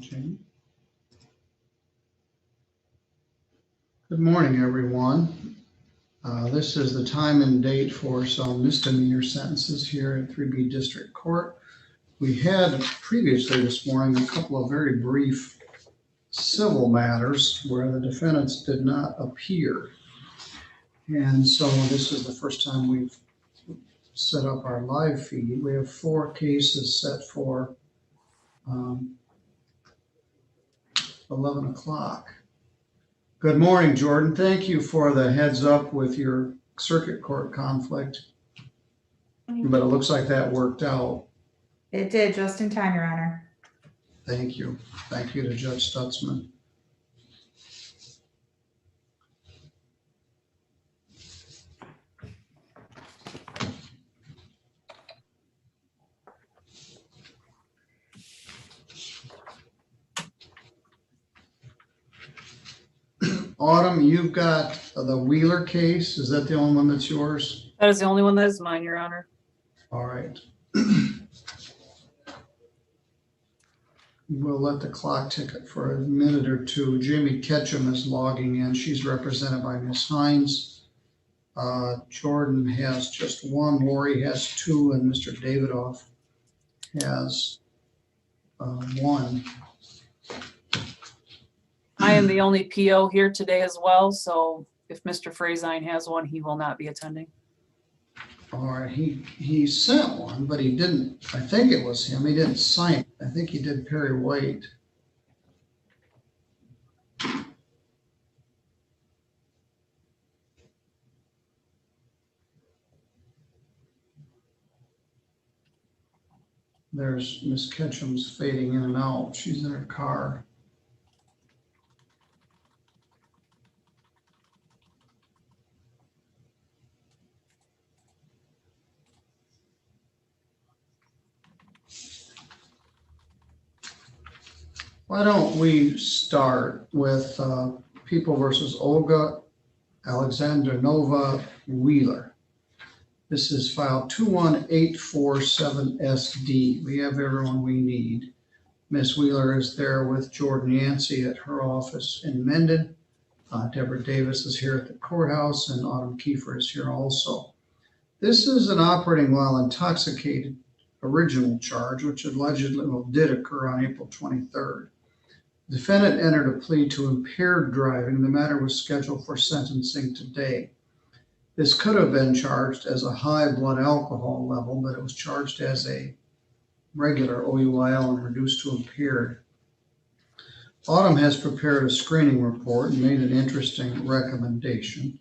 Jamie. Good morning, everyone. This is the time and date for some misdemeanor sentences here at 3B District Court. We had previously this morning a couple of very brief civil matters where the defendants did not appear. And so this is the first time we've set up our live feed. We have 4 cases set for 11 o'clock. Good morning, Jordan. Thank you for the heads up with your circuit court conflict. But it looks like that worked out. It did, just in time, Your Honor. Thank you. Thank you to Judge Stutzman. Autumn, you've got the Wheeler case. Is that the only one that's yours? That is the only one that is mine, Your Honor. All right. We'll let the clock tick it for a minute or two. Jamie Ketchum is logging in. She's represented by Ms. Hines. Jordan has just 1, Lori has 2, and Mr. Davidoff has 1. I am the only PO here today as well, so if Mr. Frazine has one, he will not be attending. All right, he sent one, but he didn't, I think it was him, he didn't sign it. I think he did Perry White. There's Miss Ketchum's fading in and out. She's in her car. Why don't we start with People versus Olga Alexandrinova Wheeler. This is file 21847SD. We have everyone we need. Miss Wheeler is there with Jordan Yancey at her office in Mendon. Deborah Davis is here at the courthouse, and Autumn Kiefer is here also. This is an operating while intoxicated original charge, which allegedly did occur on April 23rd. The defendant entered a plea to impaired driving. The matter was scheduled for sentencing today. This could have been charged as a high blood alcohol level, but it was charged as a regular OUIL and reduced to impaired. Autumn has prepared a screening report and made an interesting recommendation.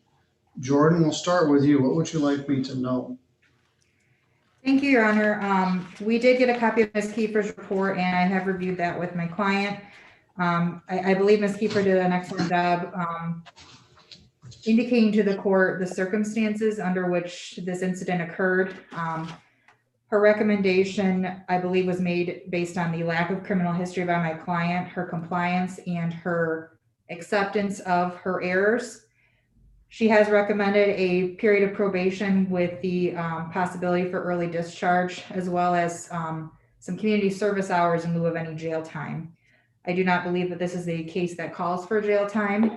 Jordan, we'll start with you. What would you like me to know? Thank you, Your Honor. We did get a copy of Ms. Kiefer's report, and I have reviewed that with my client. I believe Ms. Kiefer did an excellent job indicating to the court the circumstances under which this incident occurred. Her recommendation, I believe, was made based on the lack of criminal history by my client, her compliance, and her acceptance of her errors. She has recommended a period of probation with the possibility for early discharge, as well as some community service hours in lieu of any jail time. I do not believe that this is a case that calls for jail time.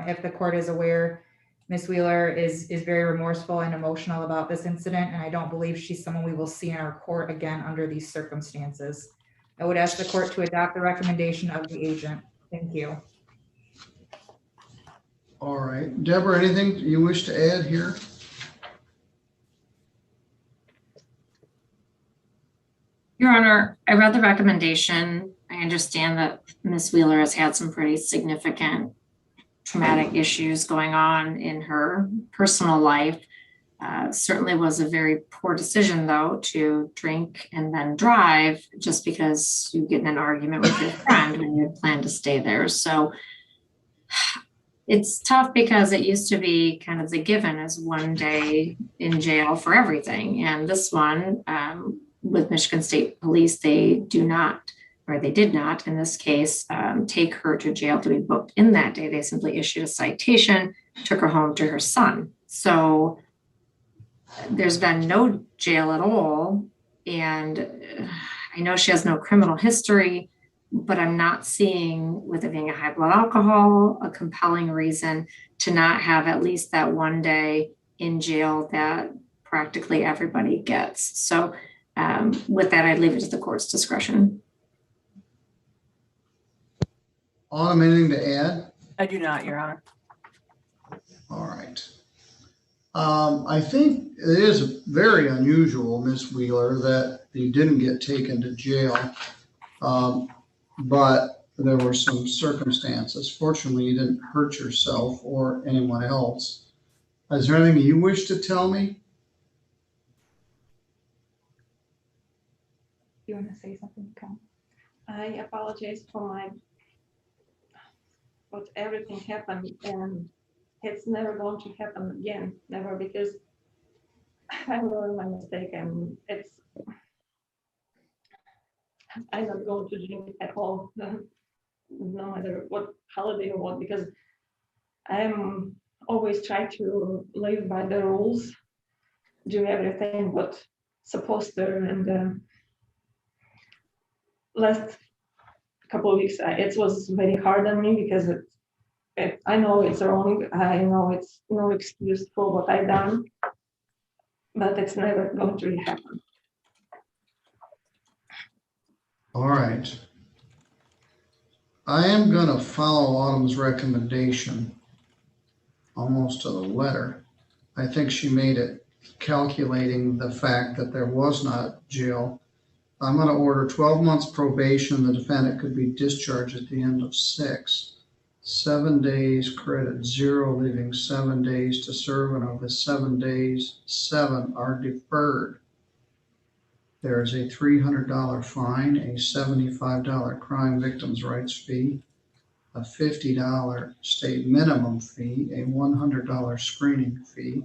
If the court is aware, Ms. Wheeler is very remorseful and emotional about this incident, and I don't believe she's someone we will see in our court again under these circumstances. I would ask the court to adopt the recommendation of the agent. Thank you. All right. Deborah, anything you wish to add here? Your Honor, I read the recommendation. I understand that Ms. Wheeler has had some pretty significant traumatic issues going on in her personal life. Certainly was a very poor decision, though, to drink and then drive just because you get in an argument with your friend when you had planned to stay there. So it's tough because it used to be kind of the given as 1 day in jail for everything. And this one, with Michigan State Police, they did not, in this case, take her to jail to be booked in that day. They simply issued a citation, took her home to her son. So there's been no jail at all. And I know she has no criminal history. but I'm not seeing, with it being a high blood alcohol, a compelling reason to not have at least that one day in jail that practically everybody gets. So with that, I'd leave it to the court's discretion. Autumn, anything to add? I do not, Your Honor. All right. I think it is very unusual, Ms. Wheeler, that you didn't get taken to jail. But there were some circumstances. Fortunately, you didn't hurt yourself or anyone else. Is there anything you wish to tell me? You want to say something, Ken? I apologize for what everything happened, and it's never going to happen again, never, because I learned my mistake, and I'm not going to drink at all, no matter what holiday or what, because I'm always trying to live by the rules, do everything what supposed to, and last couple of weeks, it was very hard on me because I know it's wrong. I know it's no excuse for what I've done, but it's never going to happen. All right. I am going to follow Autumn's recommendation almost to the letter. I think she made it calculating the fact that there was not jail. I'm going to order 12 months probation. The defendant could be discharged at the end of 6. 7 days credit 0, leaving 7 days to serve, and of the 7 days, 7 are deferred. There is a $300 fine, a $75 crime victims' rights fee, a $50 state minimum fee, a $100 screening fee,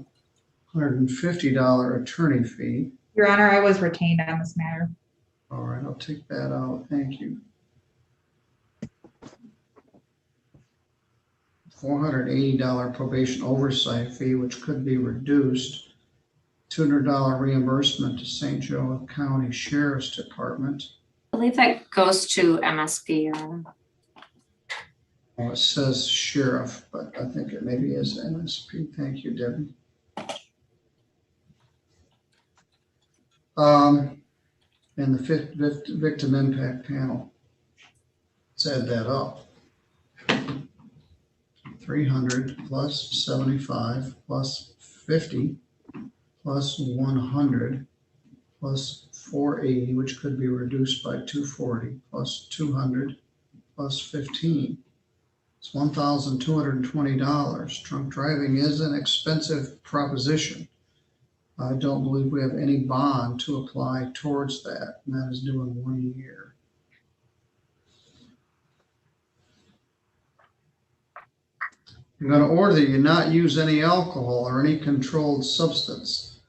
$150 attorney fee. Your Honor, I was retained on this matter. All right, I'll take that out. Thank you. $480 probation oversight fee, which could be reduced. $200 reimbursement to St. Joe County Sheriff's Department. I believe that goes to MSP. Well, it says sheriff, but I think it maybe is MSP. Thank you, Debbie. And the victim impact panel. Let's add that up. 300 plus 75 plus 50 plus 100 plus 480, which could be reduced by 240 plus 200 plus 15. It's $1,220. Drunk driving is an expensive proposition. I don't believe we have any bond to apply towards that, and that is due in 1 year. I'm going to order that you not use any alcohol or any controlled substance,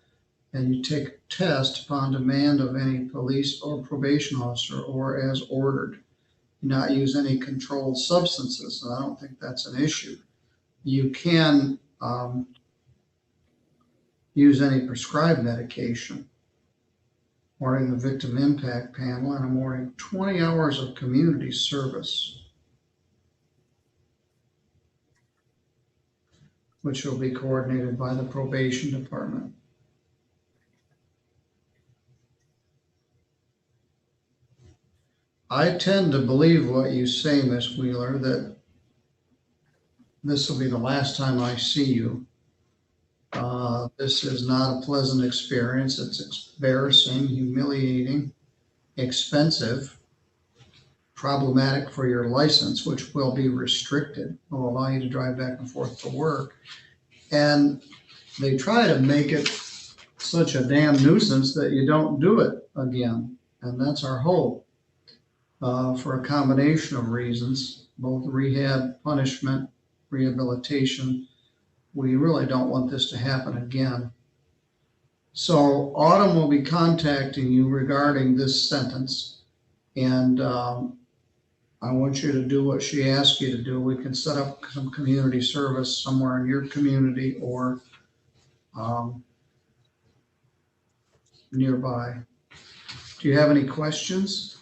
and you take a test upon demand of any police or probation officer or as ordered. Not use any controlled substances, and I don't think that's an issue. You can use any prescribed medication. Ordering the victim impact panel, and I'm ordering 20 hours of community service, which will be coordinated by the probation department. I tend to believe what you say, Miss Wheeler, that this will be the last time I see you. This is not a pleasant experience. It's embarrassing, humiliating, expensive, problematic for your license, which will be restricted, will allow you to drive back and forth to work. And they try to make it such a damn nuisance that you don't do it again. And that's our hope. For a combination of reasons, both rehab, punishment, rehabilitation. We really don't want this to happen again. So Autumn will be contacting you regarding this sentence, and I want you to do what she asked you to do. We can set up some community service somewhere in your community or nearby. Do you have any questions?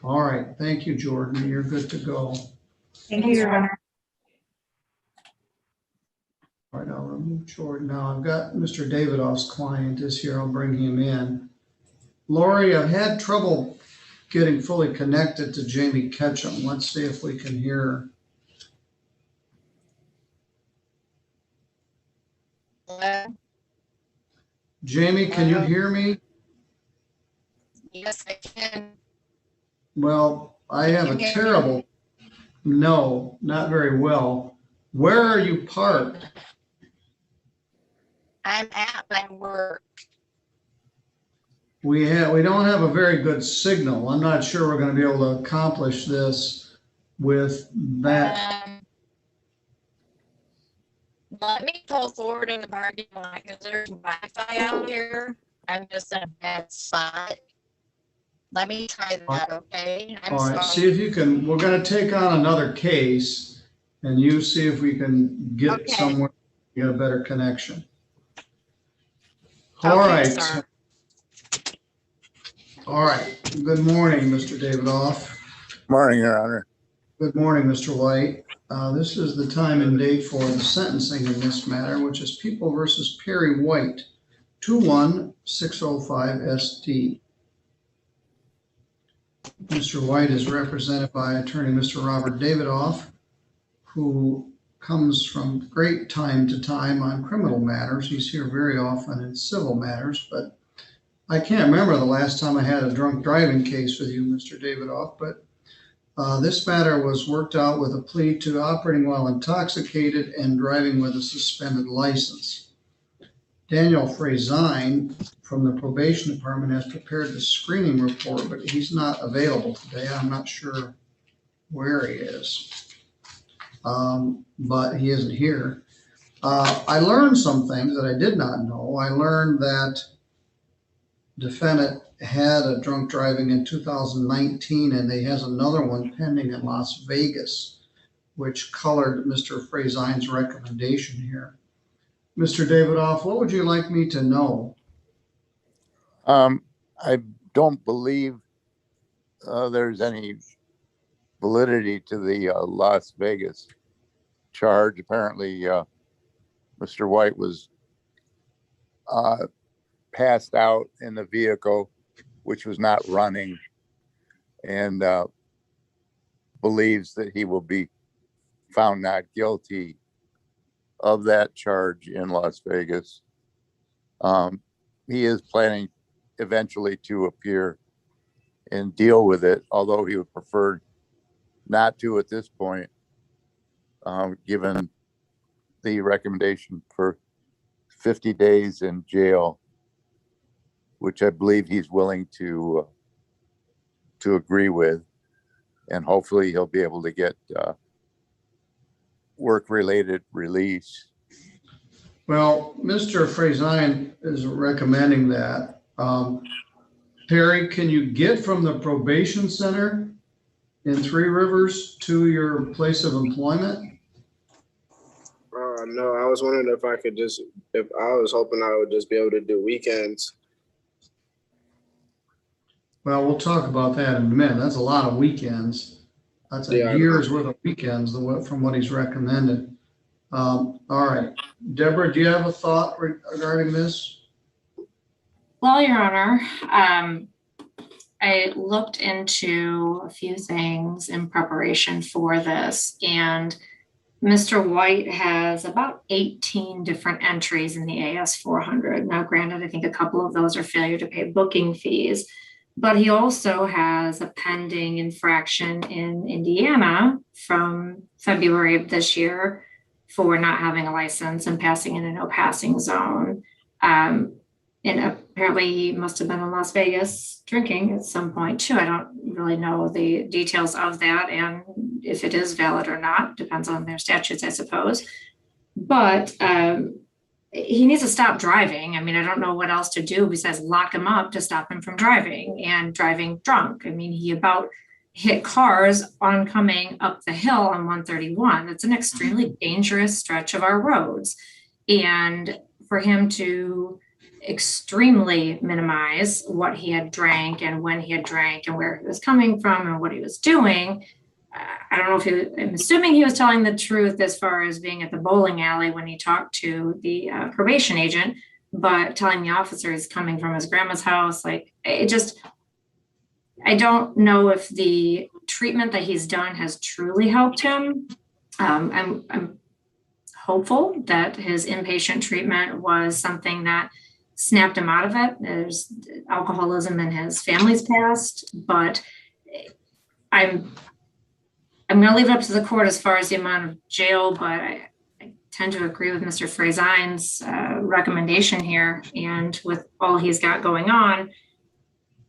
All right, thank you, Jordan. You're good to go. Thank you, Your Honor. All right, I'll remove Jordan. Now I've got Mr. Davidoff's client is here. I'll bring him in. Lori, I've had trouble getting fully connected to Jamie Ketchum. Let's see if we can hear her. Hello? Jamie, can you hear me? Yes, I can. Well, I have a terrible, no, not very well. Where are you parked? I'm at my work. We don't have a very good signal. I'm not sure we're going to be able to accomplish this with that. Let me pull forward in the parking lot because there's Wi-Fi out here. I'm just in a bad spot. Let me try that, okay? I'm All right, see sorry. if you can, we're going to take on another case and you see if we can get Okay. somewhere, get a better connection. All Okay, right. sir. All right. Good morning, Mr. Davidoff. Morning, Your Honor. Good morning, Mr. White. This is the time and date for the sentencing in this matter, which is People versus Perry White, 21605 SD. Mr. White is represented by attorney Mr. Robert Davidoff, who comes from great time to time on criminal matters. He's here very often in civil matters, but I can't remember the last time I had a drunk driving case with you, Mr. Davidoff, but this matter was worked out with a plea to operating while intoxicated and driving with a suspended license. Daniel Frazine from the probation department has prepared the screening report, but he's not available today. I'm not sure where he is, but he isn't here. I learned some things that I did not know. I learned that defendant had a drunk driving in 2019 and he has another one pending in Las Vegas, which colored Mr. Frazine's recommendation here. Mr. Davidoff, what would you like me to know? I don't believe there's any validity to the Las Vegas charge. Apparently, Mr. White was passed out in the vehicle, which was not running, and believes that he will be found not guilty of that charge in Las Vegas. He is planning eventually to appear and deal with it, although he would prefer not to at this point, given the recommendation for 50 days in jail, which I believe he's willing to agree with, and hopefully he'll be able to get work-related release. Well, Mr. Frazine is recommending that. Perry, can you get from the probation center in Three Rivers to your place of employment? No, I was wondering if I could if I was hoping I would just be able to do weekends. Well, we'll talk about that in a minute. That's a lot of weekends. That's a year's worth of weekends from what he's recommended. All right. Deborah, do you have a thought regarding this? Well, Your Honor, I looked into a few things in preparation for this, and Mr. White has about 18 different entries in the AS 400. Now, granted, I think a couple of those are failure to pay booking fees, but he also has a pending infraction in Indiana from February of this year for not having a license and passing in a no passing zone. And apparently he must have been in Las Vegas drinking at some point too. I don't really know the details of that and if it is valid or not, depends on their statutes, I suppose. But he needs to stop driving. I mean, I don't know what else to do besides lock him up to stop him from driving and driving drunk. I mean, he about hit cars oncoming up the hill on 131. It's an extremely dangerous stretch of our roads. And for him to extremely minimize what he had drank and when he had drank and where he was coming from and what he was doing. I don't know if I'm assuming he was telling the truth as far as being at the bowling alley when he talked to the probation agent, but telling the officer he's coming from his grandma's house, like it just, I don't know if the treatment that he's done has truly helped him. I'm hopeful that his inpatient treatment was something that snapped him out of it. There's alcoholism in his family's past, but I'm going to leave it up to the court as far as the amount of jail, but I tend to agree with Mr. Frazine's recommendation here. And with all he's got going on,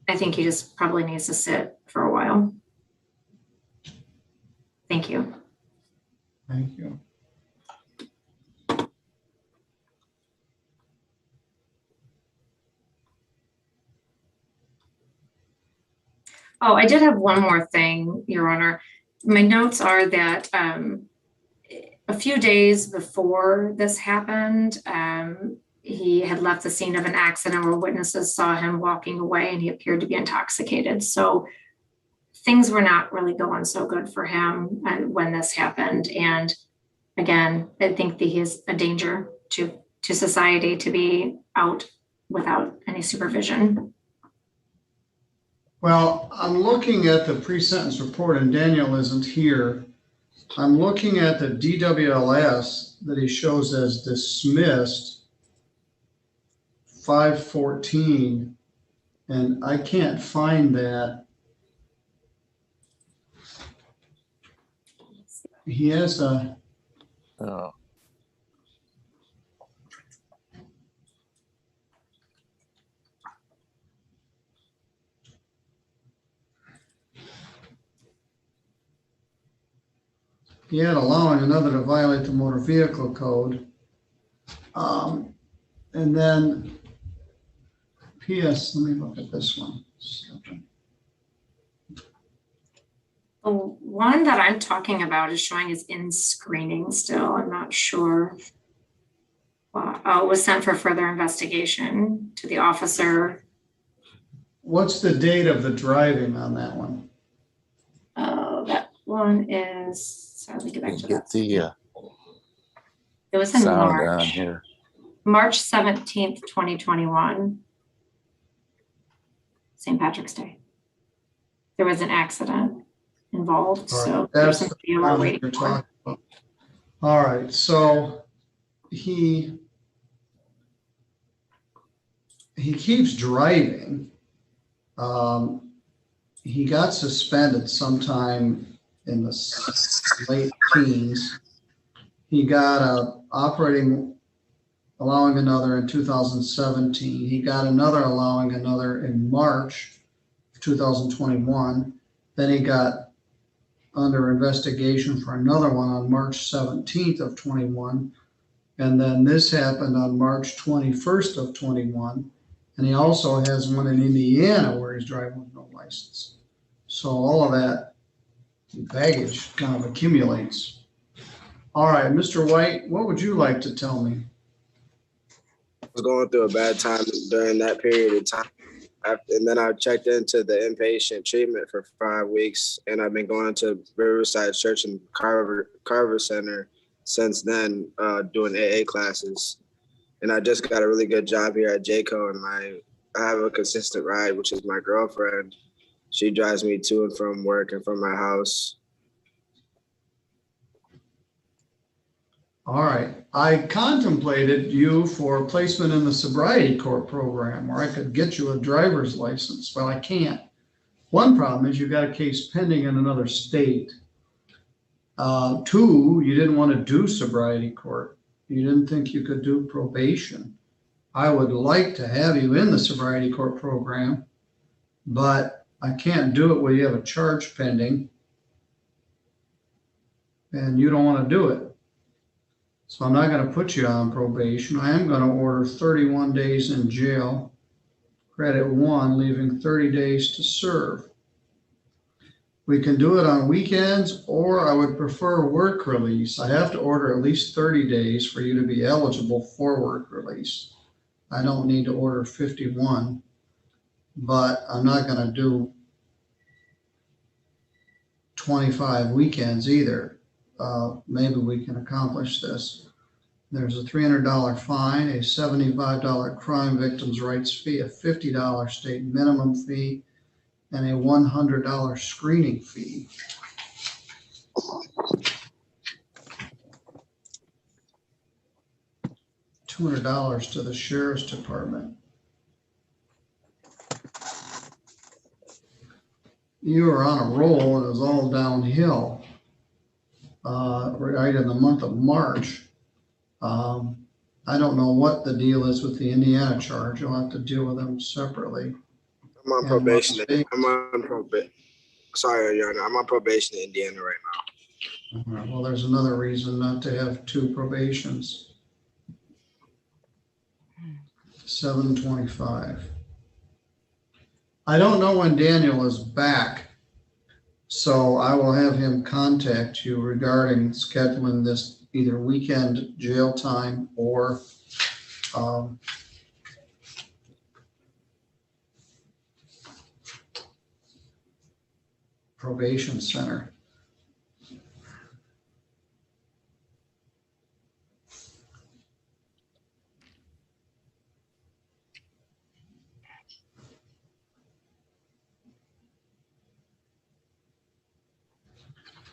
I think he just probably needs to sit for a while. Thank you. Thank you. Oh, I did have one more thing, Your Honor. My notes are that a few days before this happened, he had left the scene of an accident where witnesses saw him walking away and he appeared to be intoxicated. So things were not really going so good for him when this happened. And again, I think that he is a danger to society to be out without any supervision. Well, I'm looking at the pre-sentence report, and Daniel isn't here. I'm looking at the DWLS that he shows as dismissed, 5/14, and I can't find that. He has a, Oh, he had allowing another to violate the motor vehicle code. And then PS, let me look at this one. The one that I'm talking about is showing as in screening still. I'm not sure. It was sent for further investigation to the officer. What's the date of the driving on that one? That one is, sorry, let me get back to get that. the It was in sound on March, here. March 17th, 2021. St. Patrick's Day. There was an accident involved, All right, so that's there's some the we're one that waiting you're for. talking about. All right, so he keeps driving. He got suspended sometime in the late teens. He got a operating allowing another in 2017. He got another allowing another in March of 2021. Then he got under investigation for another one on March 17th of 21. And then this happened on March 21st of 21. And he also has one in Indiana where he's driving with no license. So all of that baggage kind of accumulates. All right, Mr. White, what would you like to tell me? I was going through a bad time during that period of time. And then I checked into the inpatient treatment for 5 weeks, and I've been going to Riverside Church and Carver Center since then, doing AA classes. And I just got a really good job here at JCO, and I have a consistent ride, which is my girlfriend. She drives me to and from work and from my house. All right, I contemplated you for placement in the sobriety court program where I could get you a driver's license, but I can't. One problem is you got a case pending in another state. 2, you didn't want to do sobriety court. You didn't think you could do probation. I would like to have you in the sobriety court program, but I can't do it where you have a charge pending and you don't want to do it. So I'm not going to put you on probation. I am going to order 31 days in jail, credit 1, leaving 30 days to serve. We can do it on weekends, or I would prefer work release. I have to order at least 30 days for you to be eligible for work release. I don't need to order 51, but I'm not gonna do 25 weekends either. Maybe we can accomplish this. There's a $300 fine, a $75 crime victims' rights fee, a $50 state minimum fee, and a $100 screening fee. $200 to the sheriff's department. You were on a roll and it was all downhill right in the month of March. I don't know what the deal is with the Indiana charge. You'll have to deal with them separately. I'm on And probation. Las Vegas. I'm on probation. Sorry, Your Honor. I'm on probation in Indiana right now. All right, well, there's another reason not to have 2 probations. 7/25. I don't know when Daniel is back, so I will have him contact you regarding scheduling this either weekend jail time or probation center.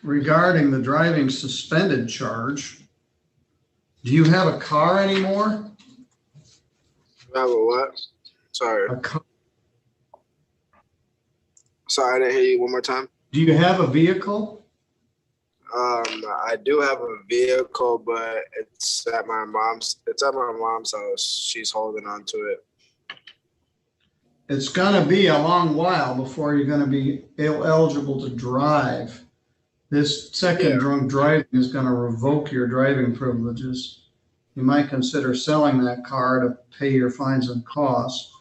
Regarding the driving suspended charge, do you have a car anymore? You have a what? Sorry. A car. Sorry, I didn't hear you one more time. Do you have a vehicle? I do have a vehicle, but it's at my mom's house. She's holding on to it. It's gonna be a long while before you're gonna be eligible to drive. This second drunk driving is gonna revoke your driving privileges. You might consider selling that car to pay your fines and costs.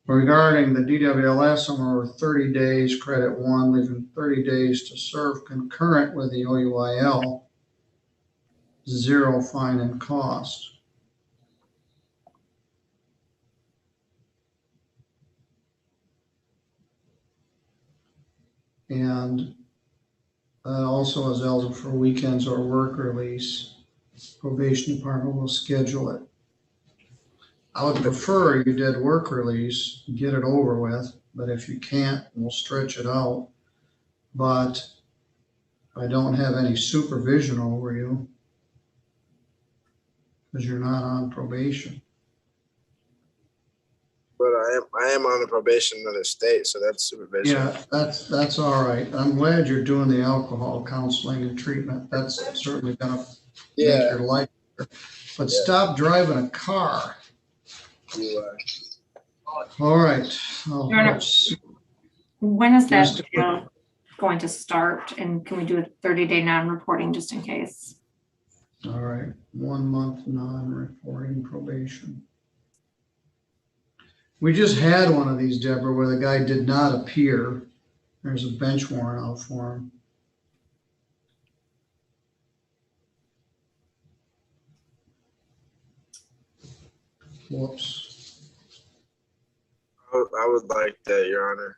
Regarding the DWLS, I'm over 30 days, credit 1, leaving 30 days to serve concurrent with the OUIL. 0 fine and cost. And also is eligible for weekends or work release. Probation department will schedule it. I would prefer you did work release, get it over with, but if you can't, we'll stretch it out. But I don't have any supervision over you because you're not on probation. But I am on the probation of the state, so that's supervision. Yeah, that's all right. I'm glad you're doing the alcohol counseling and treatment. That's certainly gonna make your life better. But stop driving a car. All right. Your Honor, when is that jail going to start? And can we do a 30-day non-reporting just in case? All right, 1 month non-reporting probation. We just had one of these, Deborah, where the guy did not appear. There's a bench warrant out for him. Whoops. I would like that, Your Honor.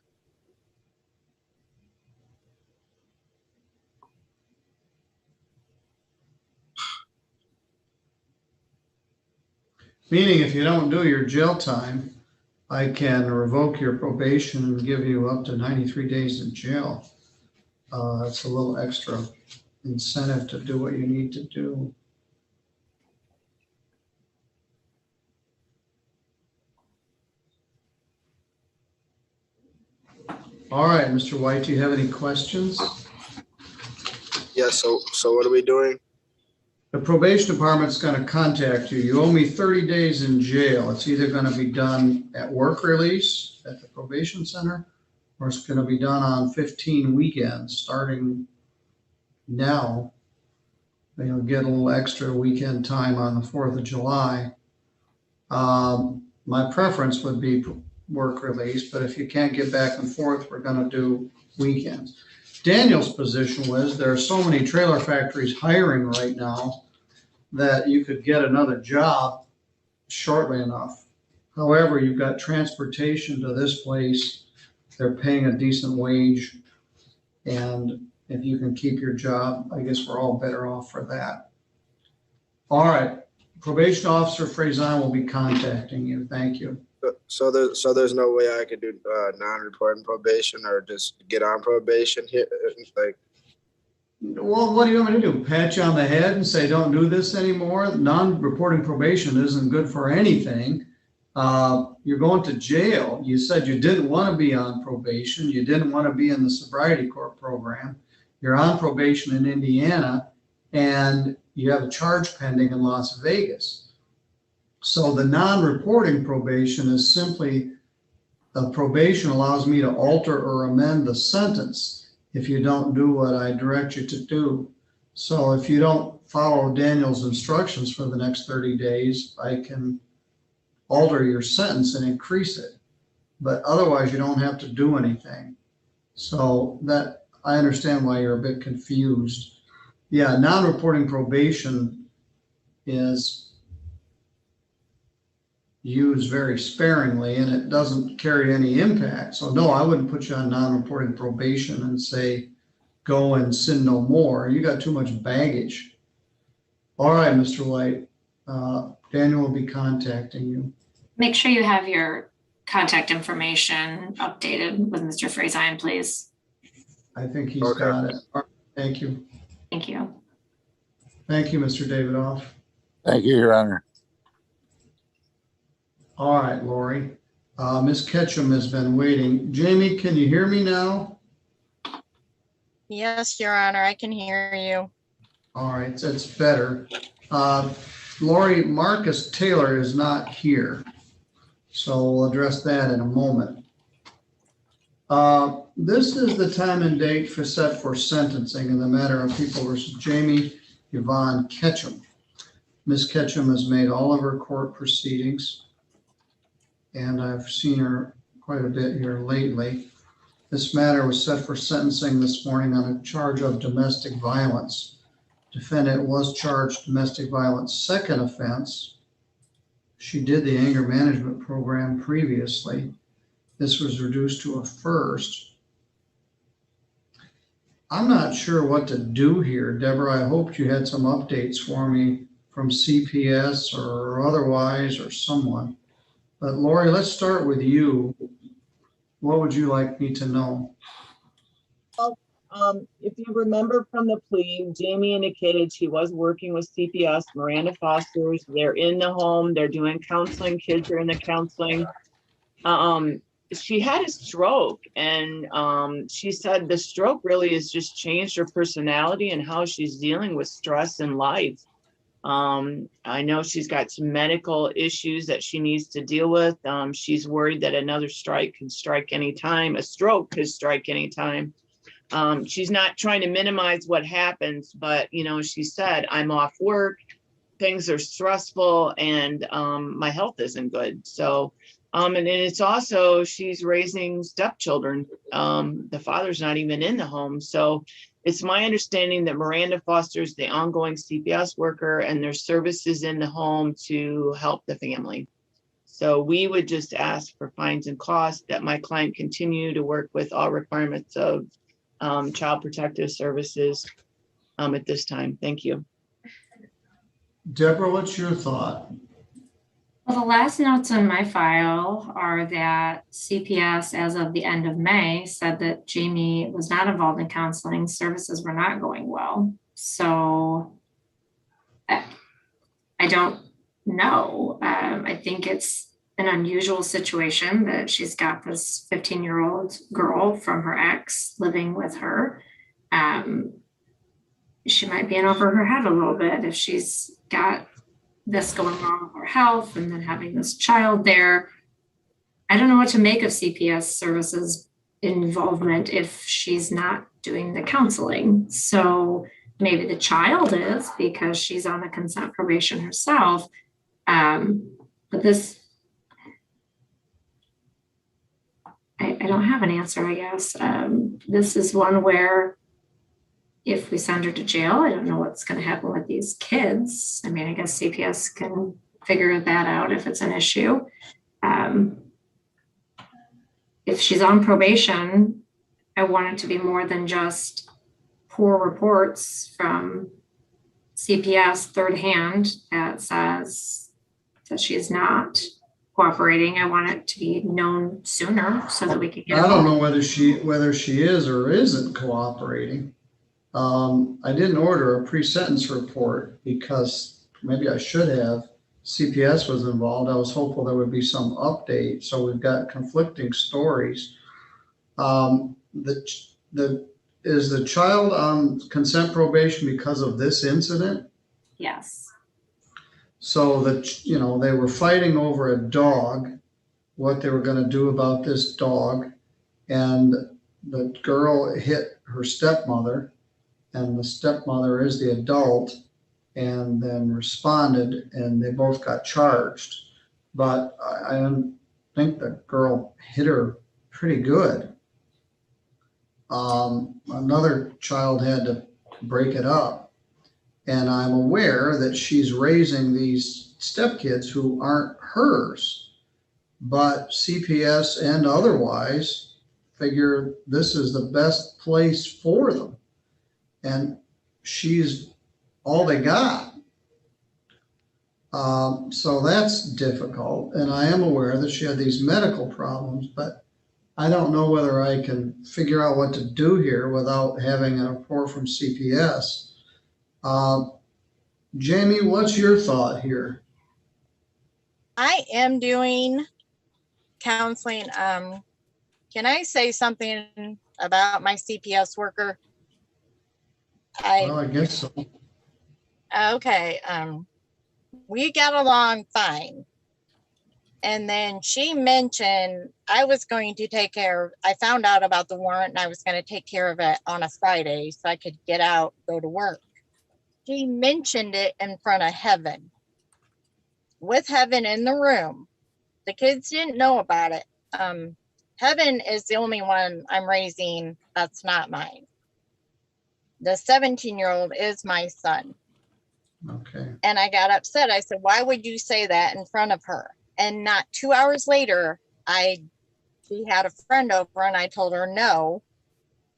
Meaning if you don't do your jail time, I can revoke your probation and give you up to 93 days in jail. That's a little extra incentive to do what you need to do. All right, Mr. White, do you have any questions? Yeah, so what are we doing? The probation department's gonna contact you. You owe me 30 days in jail. It's either gonna be done at work release at the probation center, or it's gonna be done on 15 weekends, starting now. You'll get a little extra weekend time on the 4th of July. My preference would be work release, but if you can't get back and forth, we're gonna do weekends. Daniel's position was there are so many trailer factories hiring right now that you could get another job shortly enough. However, you've got transportation to this place. They're paying a decent wage. And if you can keep your job, I guess we're all better off for that. All right, probation officer Frazan will be contacting you. Thank you. So there's no way I could do non-reporting probation or just get on probation here, like. Well, what do you want me to do? Pat you on the head and say, don't do this anymore? Non-reporting probation isn't good for anything. You're going to jail. You said you didn't want to be on probation. You didn't want to be in the sobriety court program. You're on probation in Indiana and you have a charge pending in Las Vegas. So the non-reporting probation is simply the probation allows me to alter or amend the sentence if you don't do what I direct you to do. So if you don't follow Daniel's instructions for the next 30 days, I can alter your sentence and increase it. But otherwise, you don't have to do anything. So that I understand why you're a bit confused. Yeah, non-reporting probation is used very sparingly and it doesn't carry any impact. So no, I wouldn't put you on non-reporting probation and say, go and sin no more. You got too much baggage. All right, Mr. White, Daniel will be contacting you. Make sure you have your contact information updated with Mr. Frazan, please. I think he's Okay. got it. All right, thank you. Thank you. Thank you, Mr. Davidoff. Thank you, Your Honor. All right, Lori. Ms. Ketchum has been waiting. Jamie, can you hear me now? Yes, Your Honor, I can hear you. All right, that's better. Lori, Marcus Taylor is not here, so we'll address that in a moment. This is the time and date set for sentencing in the matter of People versus Jamie Yvonne Ketchum. Ms. Ketchum has made all of her court proceedings, and I've seen her quite a bit here lately. This matter was set for sentencing this morning on a charge of domestic violence. Defendant was charged domestic violence second offense. She did the anger management program previously. This was reduced to a first. I'm not sure what to do here, Deborah. I hoped you had some updates for me from CPS or otherwise or someone. But Lori, let's start with you. What would you like me to know? If you remember from the plea, Jamie indicated she was working with CPS, Miranda Fosters. They're in the home. They're doing counseling. Kids are in the counseling. She had a stroke, and she said the stroke really has just changed her personality and how she's dealing with stress in life. I know she's got some medical issues that she needs to deal with. She's worried that another strike can strike anytime. A stroke could strike anytime. She's not trying to minimize what happens, but she said, I'm off work, things are stressful, and my health isn't good. So, and then it's also, she's raising stepchildren. The father's not even in the home. So it's my understanding that Miranda fosters the ongoing CPS worker and there's services in the home to help the family. So we would just ask for fines and costs that my client continue to work with all requirements of Child Protective Services at this time. Thank you. Deborah, what's your thought? Well, the last notes on my file are that CPS, as of the end of May, said that Jamie was not involved in counseling. Services were not going well. So I don't know. I think it's an unusual situation that she's got this 15-year-old girl from her ex living with her. She might be in over her head a little bit if she's got this going on with her health and then having this child there. I don't know what to make of CPS services involvement if she's not doing the counseling. So maybe the child is because she's on the consent probation herself. But this, I don't have an answer, I guess. This is one where if we send her to jail, I don't know what's going to happen with these kids. I mean, I guess CPS can figure that out if it's an issue. if she's on probation, I want it to be more than just poor reports from CPS third hand that says that she is not cooperating. I want it to be known sooner so that we can get. I don't know whether she is or isn't cooperating. I didn't order a pre-sentence report because maybe I should have. CPS was involved. I was hopeful there would be some update. So we've got conflicting stories. Is the child on consent probation because of this incident? Yes. So that, you know, they were fighting over a dog, what they were going to do about this dog. And the girl hit her stepmother, and the stepmother is the adult, and then responded, and they both got charged. But I think the girl hit her pretty good. Another child had to break it up. And I'm aware that she's raising these stepkids who aren't hers, but CPS and otherwise figure this is the best place for them. And she's all they got. So that's difficult. And I am aware that she had these medical problems, but I don't know whether I can figure out what to do here without having a report from CPS. Jamie, what's your thought here? I am doing counseling. Can I say something about my CPS worker? Well, I guess so. Okay. We got along fine. And then she mentioned I was going to take care of, I found out about the warrant and I was going to take care of it on a Friday so I could get out, go to work. She mentioned it in front of Heaven, with Heaven in the room. The kids didn't know about it. Heaven is the only one I'm raising that's not mine. The 17-year-old is my son. Okay. And I got upset. I said, why would you say that in front of her? And not 2 hours later, she had a friend over and I told her no.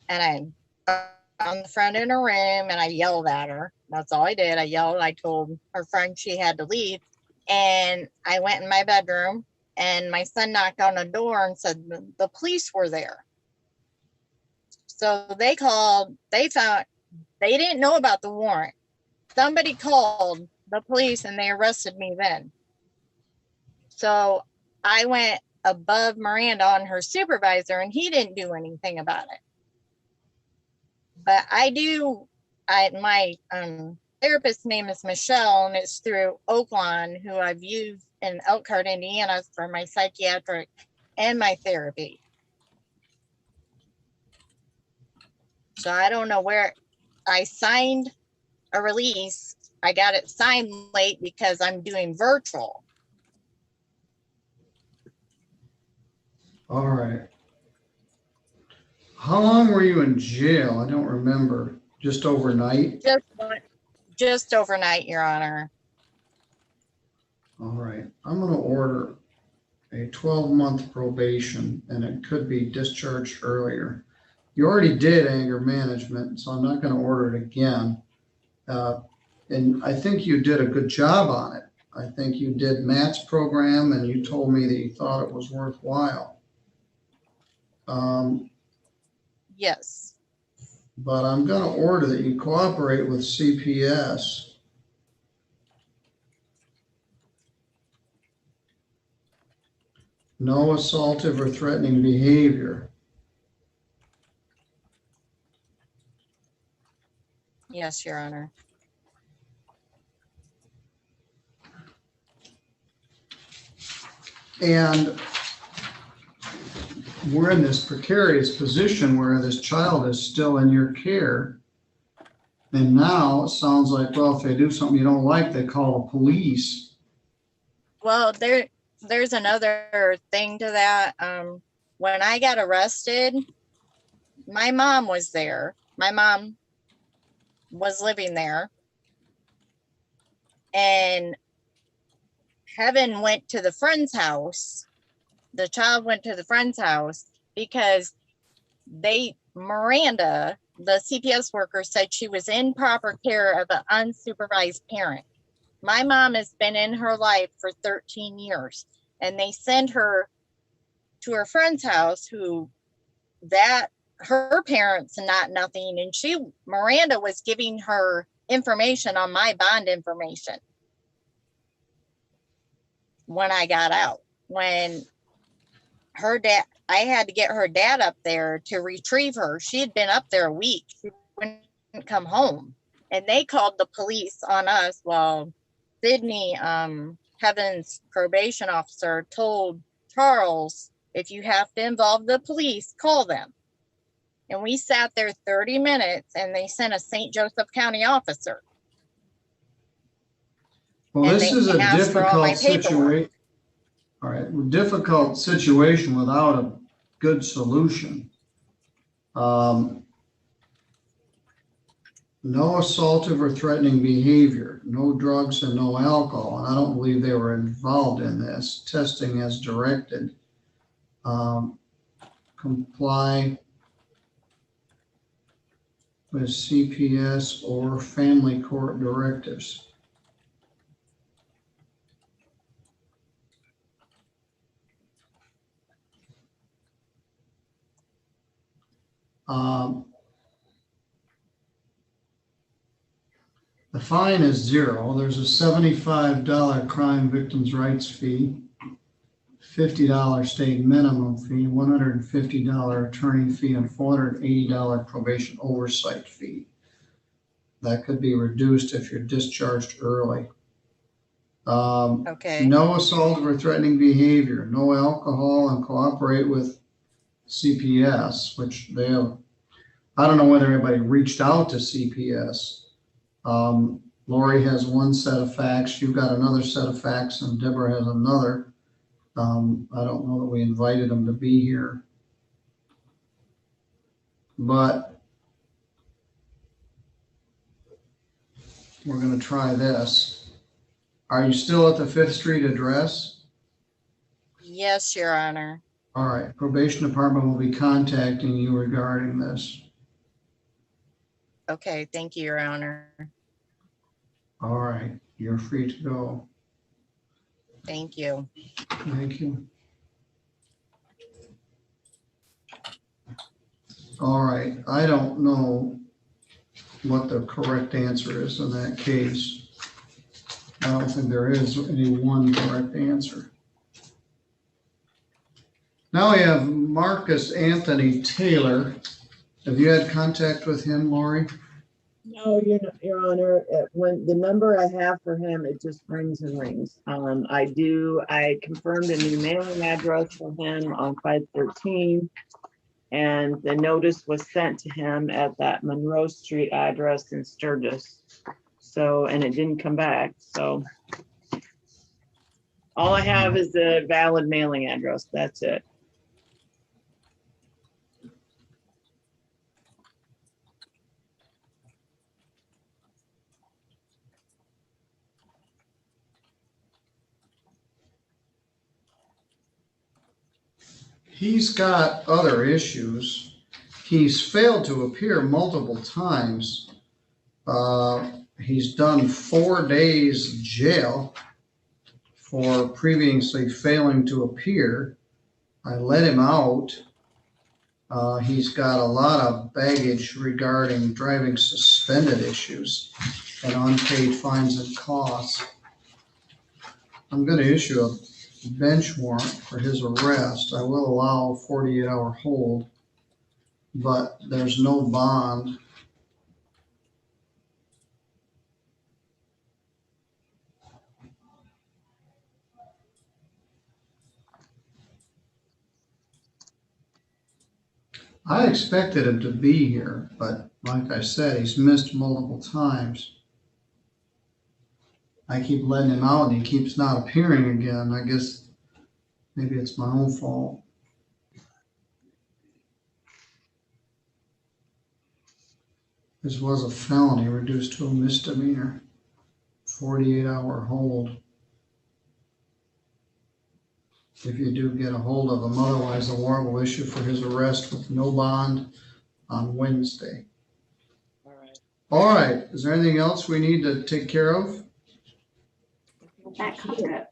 And I found the friend in her room and I yelled at her. That's all I did. I yelled. I told her friend she had to leave. And I went in my bedroom and my son knocked on the door and said the police were there. So they called, they didn't know about the warrant. Somebody called the police and they arrested me then. So I went above Miranda on her supervisor and he didn't do anything about it. But my therapist's name is Michelle and it's through Oakland, who I've used in Elkhart, Indiana for my psychiatric and my therapy. So I don't know where I signed a release. I got it signed late because I'm doing virtual. All right. How long were you in jail? I don't remember. Just overnight? Just overnight, Your Honor. All right. I'm going to order a 12-month probation, and it could be discharged earlier. You already did anger management, so I'm not going to order it again. And I think you did a good job on it. I think you did Matt's program, and you told me that you thought it was worthwhile. Yes. But I'm going to order that you cooperate with CPS. No assaultive or threatening behavior. Yes, Your Honor. And we're in this precarious position where this child is still in your care. And now it sounds like, well, if they do something you don't like, they call the police. Well, there's another thing to that. When I got arrested, my mom was there. My mom was living there. And Heaven went to the friend's house. The child went to the friend's house because Miranda, the CPS worker, said she was in proper care of an unsupervised parent. My mom has been in her life for 13 years, and they send her to her friend's house her parents not nothing, and Miranda was giving her information on my bond information when I got out. When I had to get her dad up there to retrieve her. She had been up there a week. She wouldn't come home, and they called the police on us. Well, Sydney, Kevin's probation officer, told Charles, if you have to involve the police, call them. And we sat there 30 minutes, and they sent a St. Joseph County officer. Well, And this they is a asked for all my difficult situation. All right, difficult situation without a good solution. No assaultive or threatening behavior, no drugs and no alcohol. And I don't believe they were involved in this. Testing as directed. Comply with CPS or family court directives. The fine is $0. There's a $75 crime victims' rights fee, $50 state minimum fee, $150 attorney fee, and $480 probation oversight fee. That could be reduced if you're discharged early. Okay. No assault or threatening behavior, no alcohol, and cooperate with CPS, which they have. I don't know whether anybody reached out to CPS. Lori has one set of facts, you've got another set of facts, and Deborah has another. I don't know that we invited them to be here. But we're going to try this. Are you still at the 5th Street address? Yes, Your Honor. All right, probation department will be contacting you regarding this. Okay, thank you, Your Honor. All right, you're free to go. Thank you. Thank you. All right, I don't know what the correct answer is in that case. I don't think there is any one correct answer. Now we have Marcus Anthony Taylor. Have you had contact with him, Lori? No, Your Honor, when the number I have for him, it just rings and rings. I confirmed a new mailing address for him on 513. And the notice was sent to him at that Monroe Street address in Sturgis. So, and it didn't come back, so. All I have is the valid mailing address, that's it. He's got other issues. He's failed to appear multiple times. He's done 4 days jail for previously failing to appear. I let him out. He's got a lot of baggage regarding driving suspended issues and unpaid fines and costs. I'm going to issue a bench warrant for his arrest. I will allow 48-hour hold, but there's no bond. I expected him to be here, but like I said, he's missed multiple times. I keep letting him out and he keeps not appearing again. I guess maybe it's my own fault. This was a felony reduced to a misdemeanor. 48-hour hold. if you do get a hold of him. Otherwise, the warrant will issue for his arrest with no bond on Wednesday. All right. All right, is there anything else we need to take care of? That covered it.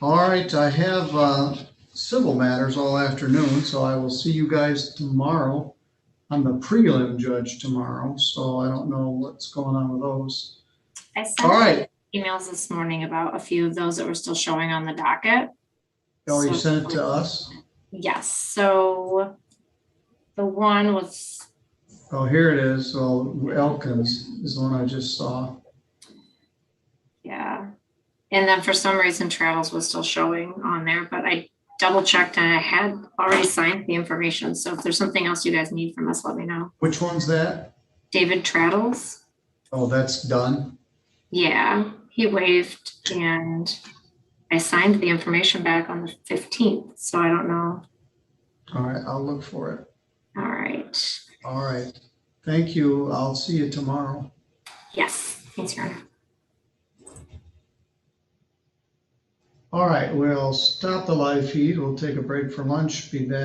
All right, I have civil matters all afternoon, so I will see you guys tomorrow. I'm the prelim judge tomorrow, so I don't know what's going on with those. I All sent right. emails this morning about a few of those that were still showing on the docket. Oh, you So- sent it to us? Yes, so the one was, Oh, here it is. Well, Elkins is the one I just saw. yeah. And then for some reason Travels was still showing on there, but I double checked and I had already signed the information. So if there's something else you guys need from us, let me know. Which one's that? David Traddles, Oh, that's done. yeah, he waived and I signed the information back on the 15th, so I don't know. All right, I'll look for it. All right. All right. Thank you. I'll see you tomorrow. Yes, thanks, Your Honor. All right, we'll stop the live feed. We'll take a break for lunch. Be back.